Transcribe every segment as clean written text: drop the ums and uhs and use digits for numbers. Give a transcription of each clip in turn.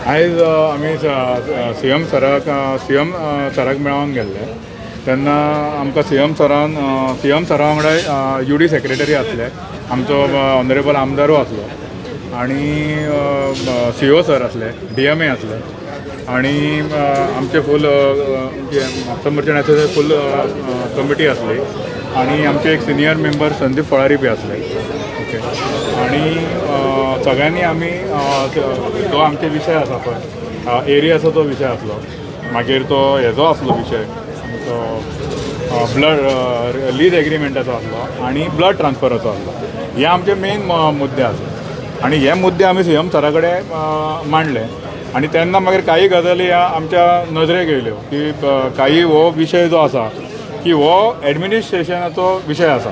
आयज आमी C M सराक मेळोंक गेल्ले तेन्ना आमकां सी एम सरा वांगडा UD सेक्रेटरी आसले, आमचो ऑनरेबल आमदारू आसलो आनी CO सर आसले, DMA आसले आनी आमचे फूल म्हापसा मर्चंट एसोसिएशन फूल कमिटी आसली आनी आमचे एक सिनियर मेंबर संदीप फळारी बी आसले. ओके. आनी सगळ्यांनी आमी जो आमचे विशय आसा पळय एरियाचो तो विशय आसलो, मागीर तो हेजो आसलो विशय ब्लड लीज एग्रीमेंटाचो आसलो आनी ब्लड ट्रान्सफराचो आसलो. हे आमचे मेन मुद्दे आसले आनी हे मुद्दे आमी CM सरा कडेन मांडले आनी तेन्ना मागीर काही गजाली आमच्या नजरेक येयल्यो की काही हो विशय जो आसा की हो एडमिनिस्ट्रेशनाचो विशय आसा,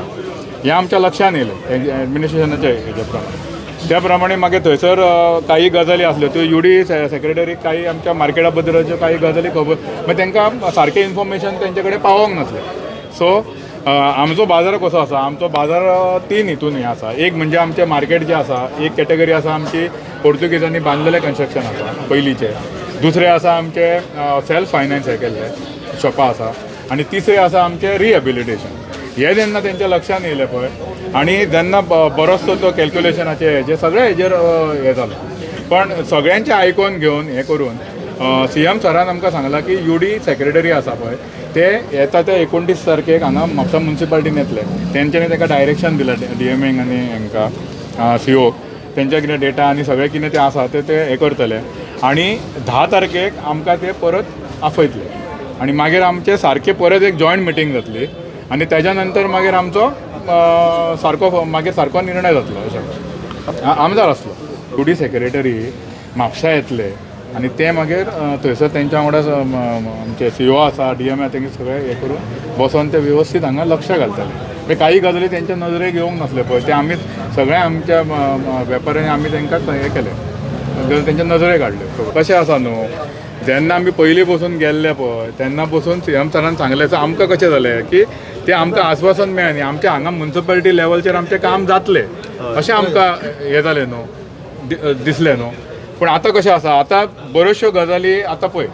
हें आमच्या लक्षान येयलें एडमिनिस्ट्रेशनाच्या हेजे प्रमाणे. त्या प्रमाणे मागीर थंयसर काही गजाली आसल्यो त्यो UD सेक्रेटरीक काही आमच्या मार्केटा बद्दलच्यो काही गजाली खबर, मागीर तांकां सारकें इन्फॉर्मेशन तेंचे कडेन पावोंक नासलें. सो आमचो बाजार कसो आसा, आमचो बाजार 3 हितून आसा. एक म्हणजे आमचें मार्केट जें आसा, एक कॅटेगरी आसा आमची पोर्तुगीजांनी बांदलेलें कन्स्ट्रक्शन आसा पयलींचें, दुसरें आसा आमचें सेल्फ फायनान्स हे केल्ले शॉपां आसा आनी तिसरें आसा आमचें रिहेबिलिटेशन. हे जेन्ना तेंच्या लक्षान येयलें पळय आनी जेन्ना बरोचसो तो कॅल्क्युलेशनाचे हेजे सगळे हेजेर हे जालो, पण सगळ्यांचें आयकोन घेवन हे करून CM सरान आमकां सांगलां की UD सेक्रेटरी आसा पळय ते येता ते 29 तारखेक हांगा म्हापसा म्युनिसिपालिटीन येतले. तेंच्यांनी ताका डायरेक्शन दिलां DMAक आनी हांकां CO तेंचे कितें डेटा आनी सगळें कितें तें आसा ते हे करतले आनी 10 तारखेक आमकां ते परत आफयतले आनी मागीर आमचे सारके परत एक जॉयंट मिटींग जातली आनी तेज्या नंतर मागीर आमचो सारको निर्णय जातलो. अशें आमदार आसलो UD सेक्रेटरी म्हापसा येतले आनी ते मागीर थंयसर तेंच्या वांगडा आमचे CO आसा, DMA तेंगे सगळे हे करून बसोन ते वेवस्थीत हांगा लक्ष घालतले. म्हणजे काही गजाली तेंच्या नजरेक येवंक नासले पळय ते आमीच सगळ्या आमच्या वेपाऱ्यांनी आमी तेंकां हे केलें, तेंच्या नजरेक हाडले. कशें आसा न्हू, जेन्ना आमी पयलीं बसून गेल्ले पळय तेन्ना बसून CM सरान सांगलें आमकां कशें जालें की ते आमकां आश्वासन मेळ्ळें आमच्या हांगा म्युनिसिपालिटी लेवलचेर आमचें काम जातलें अशें आमकां हें जालें न्हू, दिसलें न्हू. पूण आतां कशें आसा, आतां बऱ्योचश्यो गजाली आतां पळय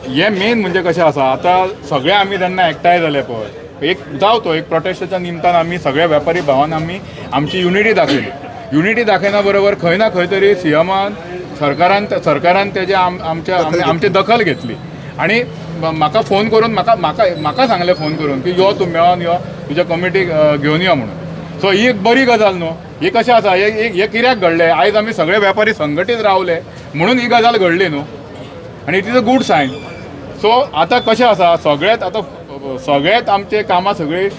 हें मेन म्हणजे कशें आसा, आतां सगळे आमी जेन्ना एकठांय जाले पळय एक जावं तो एक प्रोटेस्टाच्या निमतान आमी सगळे वेपारी भावान आमी आमची युनिटी दाखयली. युनिटी दाखयना बरोबर खंय ना खंय तरी सरकारान तेजे आमची दखल घेतली आनी म्हाका फोन करून म्हाका सांगलें फोन करून की यो तूं मेळोन यो तुज्या कमिटीक घेवन यो म्हणून. सो ही एक बरी गजाल न्हू. ही कशें आसा, हे कित्याक घडलें, आयज आमी सगळे वेपारी संघटीत रावले म्हणून ही गजाल घडली न्हू आनी it is a good sign. So आतां कशें आसा, सगळेंच आमचे कामां सगळीं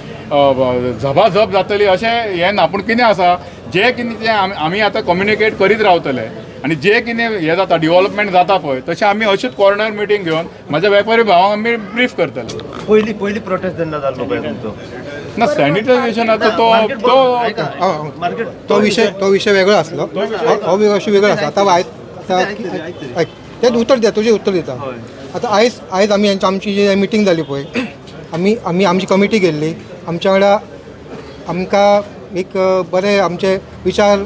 झपाझप जातली अशें हें ना. पूण कितें आसा, जें कितें तें आमी आतां कम्युनिकेट करीत रावतले आनी जें कितें हें जाता डेव्हलपमेंट जाता पळय तशें आमी अशीच कॉर्नर मिटींग घेवन म्हाज्या वेपारी भावांक आमी ब्रीफ करतले. पयली प्रोटेस्ट जेन्ना जाल्लो पळय तुमचो ना सॅनिटायझेशनाचो तो विषय वेगळो आसलो, हो विषय वेगळो आसा. आतां आयज तें उत्तर दिता, तुजें उत्तर दिता. आतां आयज आमी आमची जी मिटींग जाली पळय आमी आमची कमिटी गेल्ली, आमच्या वांगडा आमकां एक बरे आमचे विचार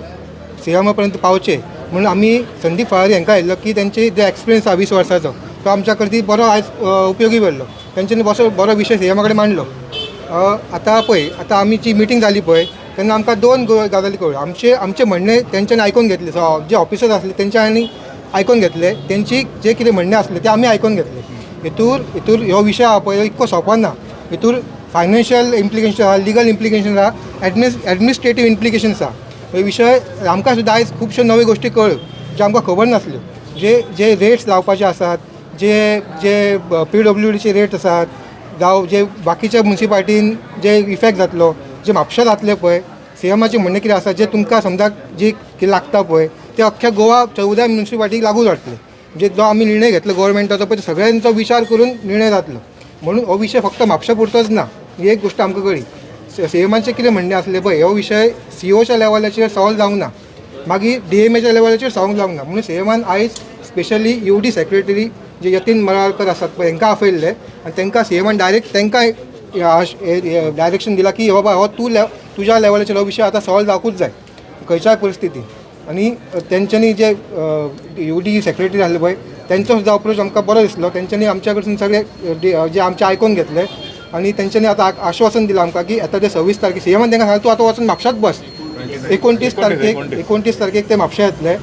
CM पर्यंत पावचे म्हणून आमी संदीप फळारी हांकां आयिल्लो की तेंचे जे एक्सपिरियन्स आसा 20 वर्सांचो तो आमच्या खातीर बरो आयज उपयोगी पडलो. तेंच्यांनी बरो विशय CM कडेन मांडलो. आतां आमी जी मिटींग जाली पळय तेन्ना आमकां 2 गजाली कळ्ळ्यो. आमचे म्हणणे तेंच्यांनी आयकून घेतले, जे ऑफिसर आसले तेंच्यांनी आयकून घेतले, तेंची जे कितें म्हणणे आसले ते आमी आयकून घेतले. हितूर ह्यो विशय आसा पळय इतको सोंपो ना. हितूर फायनान्शियल इम्प्लिकेशन आसा, लिगल इम्प्लिकेशन आसा, एडमिनिस्ट्रेटीव इम्प्लिकेशन्स आसा. हे विशय आमकां सुद्दां आयज खुबश्यो नव्यो गोश्टी कळ्ळ्यो ज्यो आमकां खबर नासल्यो. जे रेट्स लावपाचे आसात, जे PWDचे रेट आसात, जावं जे बाकीच्या म्युनिसिपालिटीन जे इफेक्ट जातलो, जे म्हापशा जातले पळय CMचे म्हणणें कितें आसा, जे तुमकां समजा जे कितें लागता पळय ते अख्ख्या गोवा 14 म्युनिसिपालिटीक लागू जातले. म्हणजे जो आमी निर्णय घेतलो गव्हर्मेंटाचो पळय सगळ्यांचो विचार करून निर्णय जातलो. म्हणून हो विशय फक्त म्हापशा पुरतोच ना, ही एक गोश्ट आमकां कळ्ळी. CMचे कितें म्हणणें आसले पळय हो विशय COच्या लेवलाचेर सॉल्व जावंक ना, मागीर DMAच्या लेवलाचेर सॉल्व जावंक ना. म्हणून CMन आयज स्पेशली UD सेक्रेटरी जे यतीन मराळकर आसात पळय तांकां आपयल्ले आनी तांकां CMन डायरेक्ट तांकां डायरेक्शन दिला की बाबा हो तुज्या लेवलाचेर हो विशय आतां सॉल्व जावूंकूच जाय खंयच्याय परिस्थितीन. आनी तेंच्यांनी जे UD सेक्रेटरी आसले पळय तेंचो सुद्दां अप्रोच आमकां बरो दिसलो. तेंच्यांनी आमच्या कडसून सगळे जे आमचे आयकून घेतले आनी तेंच्यांनी आतां आश्वासन दिलां आमकां की येता ते 26 तारखेक सीएमान तांकां सांगलें तूं आतां वचून म्हापशाच बस. 29 तारखेक ते म्हापशा येतले.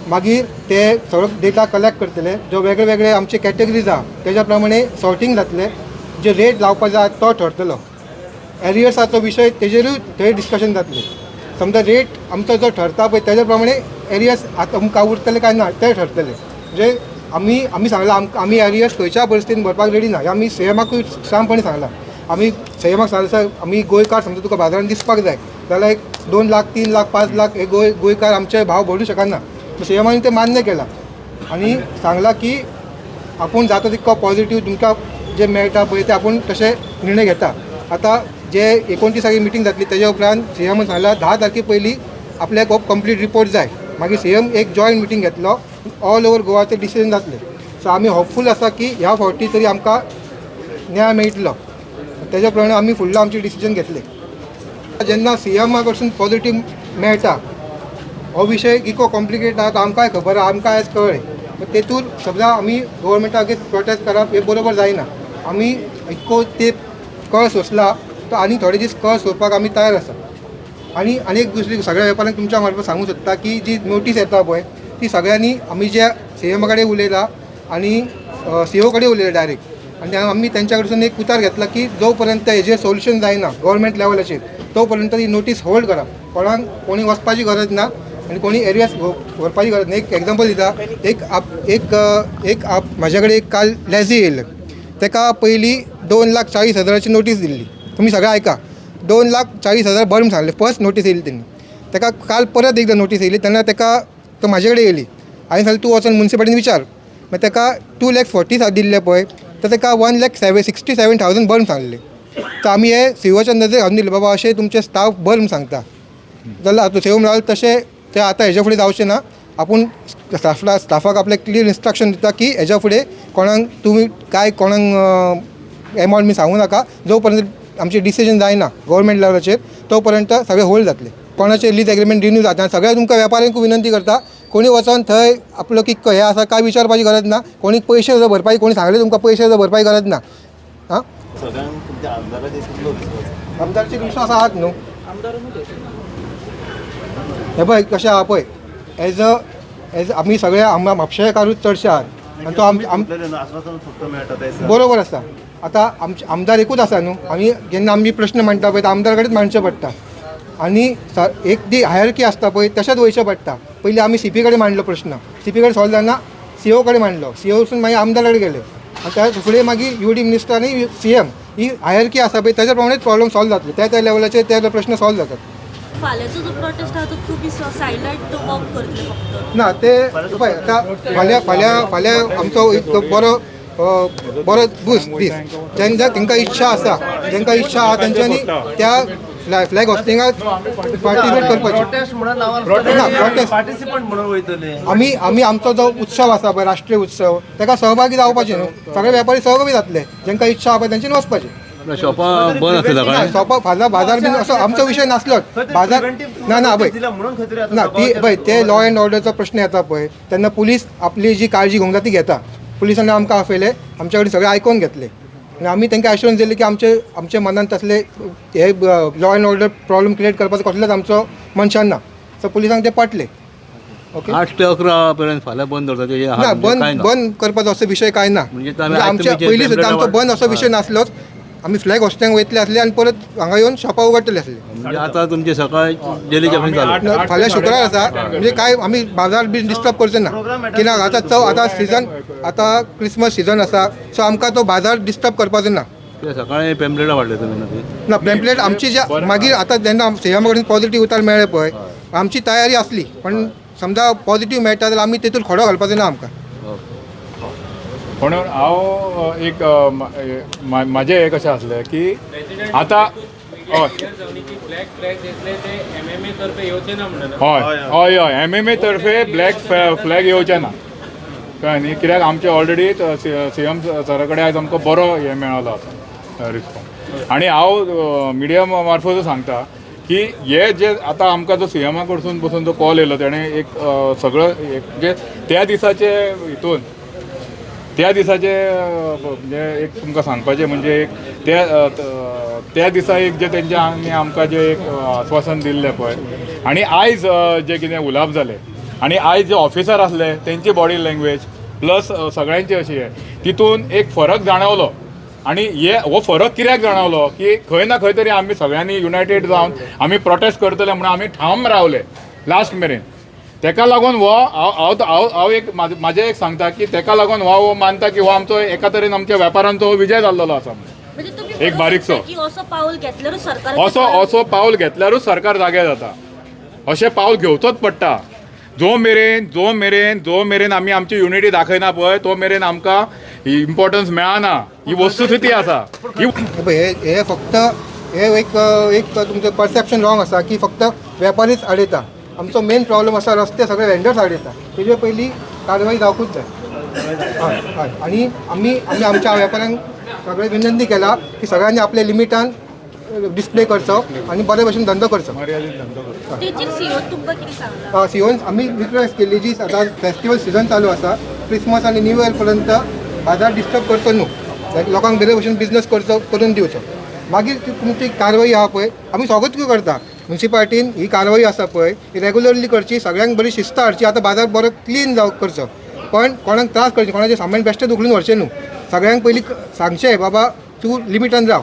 मागीर ते सगळो डेटा कलेक्ट करतले. जो वेगळे वेगळे आमचे कॅटेगरीज आहा तेज्या प्रमाणे सॉर्टिंग जातले. जे रेट लावपाक जाय तो ठरतलो. एरियर्साचो विशय तेजेरूय थंय डिस्कशन जातलें. समजा रेट आमचो जो ठरता पळय तेज्या प्रमाणे एरियर्स आतां आमकां उरतले काय ना ते ठरतले. म्हणजे आमी सांगलां आमी एरियर्स खंयच्या परिस्थितीन भरपाक रेडी ना. आमी सीएमाकूय ठामपणी सांगलां. आमी सीएमाक सांगलें सर आमी गोंयकार समजा तुका बाजारान दिसपाक जाय जाल्यार 2 लाख 3 लाख 5 लाख हे गोंयकार आमचे भाव भरू शकना. सीएमानी ते मान्य केलां आनी सांगलां की आपूण जाता तितको पॉझिटिव्ह तुमकां जे मेळटा पळय ते आपूण तशे निर्णय घेता. आतां जे 29 तारखेक मिटींग जातली तेज्या उपरांत सीएमान सांगलां 10 तारखे पयलीं आपल्याक हो कंप्लीट रिपोर्ट जाय. मागीर सीएम एक जॉयंट मिटींग घेतलो. ऑल ओवर गोवाचे डिसिजन जातले. सो आमी होपफूल आसा की ह्या फावटी तरी आमकां न्याय मेळटलो. तेज्या प्रमाणे आमी फुडलो आमचे डिसिजन घेतले. जेन्ना सीएमा कडसून पॉझिटिव्ह मेळटा हो विशय इको कॉम्प्लिकेट आहा तो आमकांय खबर आहा आमकां आयज कळ्ळें. तेतून समजा आमी गव्हर्मेंटा अगेन्स्ट प्रोटेस्ट करप हे बरोबर जायना. आमी इतको ते कळ सोंसला तो आनी थोडे दीस कळ सोडपाक आमी तयार आसा. आनी एक दुसरी सगळ्या वेपाऱ्यांक तुमच्या मार्फत सांगूं सोदता की जी नोटीस येता पळय ती सगळ्यांनी आमी ज्या सीएमा कडेन उलयला आनी सीओ कडेन उलयला डायरेक्ट आनी आमी तेंच्या कडसून एक उतार घेतला की जो पर्यंत हेजेर सोल्युशन जायना गव्हर्मेंट लेवलाचेर तो पर्यंत ही नोटीस होल्ड करप. कोणी वचपाची गरज ना आनी कोणी एरियास व्हरपाची गरज ना. एक एग्जांपल दिता. एक म्हाज्या कडेन एक काल लॅझी येयल्लें ताका पयलीं 2,40,000ची नोटीस दिल्ली. तुमी सगळें आयका 2,40,000 भरून सांगले फर्स्ट नोटीस येयली तेणी. ताका काल परत एकदां नोटीस येयली तेन्ना ताका तो म्हाजे कडेन येयली. हांवें सांगलें तूं वचून मुन्सिपालिटीन विचार. मागीर ताका 2,40,000 दिल्ले पळय तर ताका 1,67,000 भरून सांगले. तर आमी हे सीओच्या नजरेक घालून दिले बाबा अशें तुमचे स्टाफ भरून सांगता जाल्यार आतां सीओ म्हणाल तशें ते आतां हेज्या फुडें जावचें ना. आपूण स्टाफाक आपले क्लियर इन्स्ट्रक्शन दिता की हेज्या फुडें कोणाक तुमी कांय कोणाक एमावंट बी सांगूं नाका. जो पर्यंत आमचे डिसिजन जायना गव्हर्मेंट लेवलाचेर तो पर्यंत सगळे होल्ड जातले. कोणाचे लीज एग्रीमेंट रिन्यू जाता. सगळ्या तुमकां वेपाऱ्यांकूय विनंती करता कोणी वचोन थंय आपलो की हे आसा काय विचारपाची गरज ना. कोणी पयशे सुद्दां भरपाची कोणी सांगले तुमकां पयशे सुद्दां भरपाची गरज ना. हां आमदारचेर विश्वास आहात न्हू. हे पळय कशें आहा पळय एज आमी सगळे म्हापशेकारूच चडशे आहात आनी तो बरोबर आसा. आतां आमदार एकूच आसा न्हू. आमी जेन्ना आमी प्रश्न मांडटा पळय तो आमदार कडेच मांडचे पडटा आनी एक दी हायरकी आसता पळय तशेंच वयचें पडटा. पयलीं आमी CP कडेन मांडलो प्रश्न CP कडेन सॉल्व जायना CO कडेन मांडलो CO वचून मागीर आमदार कडेन गेले आनी त्या फुडें मागीर UD मिनिस्टर आनी CM ही हायरकी आसा पळय तेज्या प्रमाणेच प्रॉब्लेम सॉल्व जातले. त्या लेवलाचेर ते प्रश्न सॉल्व जातात. फाल्यांचो जो प्रोटेस्ट आहा तो तुमी सायलायट वॉक करतले फक्त ना ते पळय आतां फाल्यां आमचो एक बरो दीस जेन्ना तांकां इच्छा आसा तेंच्यांनी त्या फ्लॅग हॉस्टिंगाक पार्टिसिपेट करपाचें. आमी आमचो जो उत्सव आसा पळय राष्ट्रीय उत्सव ताका सहभागी जावपाचें न्हू. सगळे वेपारी सहभागी जातले. जांकां इच्छा आहा पळय तेंच्यांनी वचपाचें. शॉपां बंद आसता शॉपां फाल्यां बाजार बीन असो आमचो विशय नासलोच. बाजार ना पळय ना ती पळय ते लॉ अँड ऑर्डरचो प्रश्न येता पळय तेन्ना पुलीस आपली जी काळजी घेवंक जाय ती घेता. पुलिसांनी आमकां आपयले आमच्या कडेन सगळें आयकून घेतले आनी आमी तांकां एश्युरन्स दिली की आमचे मनांत तसले हे law and order problem create करपाचो कसलोच आमचो मनशान ना. सो पुलिसांक ते पटले. ओके 8 ते 11 पर्यंत फाल्यां बंद दवरता ना बंद करपाचो असो विशय कांय ना. म्हणजे आमच्या पयलीं सुद्दां आमचो बंद असो विशय नासलोच. आमी फ्लॅग हॉस्टिंगाक वयतले आसले आनी परत हांगा येवन शॉपां उगडटले आसले. म्हणजे आतां तुमचे सकाळ डेली जेवण चालू फाल्यां शुक्रार आसा म्हणजे काय आमी बाजार बी डिस्टर्ब करचे ना. कित्याक आतां सीजन आतां क्रिसमस सीजन आसा सो आमकां तो बाजार डिस्टर्ब करपाचो ना. सकाळी पेम्पलेटां वाडले तुमी ना पेम्पलेट आमची ज्या मागीर आतां जेन्ना सीएमा कडेन पॉझिटिव्ह उतार मेळ्ळे पळय आमची तयारी आसली पण समजा पॉझिटिव्ह मेळटा जाल्यार आमी तेतून खडो घालपाचो ना आमकां. म्हणून हांव एक म्हाजें हें कशें आसलें की आतां हय MMA तर्फे ब्लॅक फ्लॅग येवचे ना कळ्ळें न्ही. कित्याक आमचे ऑलरेडी CM सरा कडेन आयज आमकां बरो हें मेळ्ळो आसा रिस्पॉन्स. आनी हांव मिडिया मार्फतूच सांगता की हे जे आता आमकां जो सीएमा कडसून बसून जो कॉल येयलो तेणें एक सगळं म्हणजे त्या दिसाचे हितून त्या दिसाचे म्हणजे एक तुमकां सांगपाचें म्हणजे एक त्या दिसा एक जे तेंचे आमकां जे एक आश्वासन दिल्लें पळय आनी आयज जे कितें उलोवप जालें आनी आयज जे ऑफिसर आसले तेंची बॉडी लँग्वेज प्लस सगळ्यांची अशी आहे तितून एक फरक जाणवलो आणि हो फरक कित्याक जाणवलो की खंय ना खंय तरी आमी सगळ्यांनी युनायटेड जावन आमी प्रोटेस्ट करतले म्हणून आमी ठाम रावले लास्ट मेरेन तेका लागून हो हांव एक म्हाजें एक सांगता की तेका लागून हो मानता की हो आमचो एका तरेन आमच्या वेपारांचो विजय जाल्लो आसा म्हणजे तुम्ही एक बारीकसो. की असो पाऊल घेतल्यारूच सरकार असो पावल घेतल्यारूच सरकार जागे जाता अशें पावल घेवचोच पडटा जो मेरेन आमी आमची युनिटी दाखयना पळय तो मेरेन आमकां इम्पॉर्टन्स मेळना ही वस्तुस्थिती आसा हे फक्त हे एक तुमचं परसेप्शन रॉंग आसा की फक्त वेपारीच आडयता आमचो मेन प्रॉब्लेम आसा रस्ते सगळे वेंडर्स आडयता तेजे पयलीं कारवाई जावकूच जाय हय हय आणि आमी आमच्या वेपाऱ्यांक सगळे विनंती केला की सगळ्यांनी आपल्या लिमिटान डिस्प्ले करचो आणि बरे भशेन धंदो करचो तेचेर सीओ तुमकां कितें सांगला सीओन आमी रिक्वेस्ट केली जी आता फेस्टिवल सिजन चालू आसा क्रिसमस आणि न्यू इयर पर्यंत बाजार डिस्टर्ब करचो न्हू लोकांक बरे भशेन बिझनेस करचो करून दिवचो मागीर ती तुमची कारवाई आहा पळय आमी सगळ्योच करता म्युन्सिपाल्टीन ही कारवाई आसा पळय ही रेग्युलरली करची सगळ्यांक बरी शिस्त हाडची आतां बाजार बरो क्लीन करचो पण कोणाक त्रास करचे कोणाचे सामान बेश्टेच उखलून व्हरचें न्हू सगळ्यांक पयलीं सांगचें बाबा तूं लिमिटान राव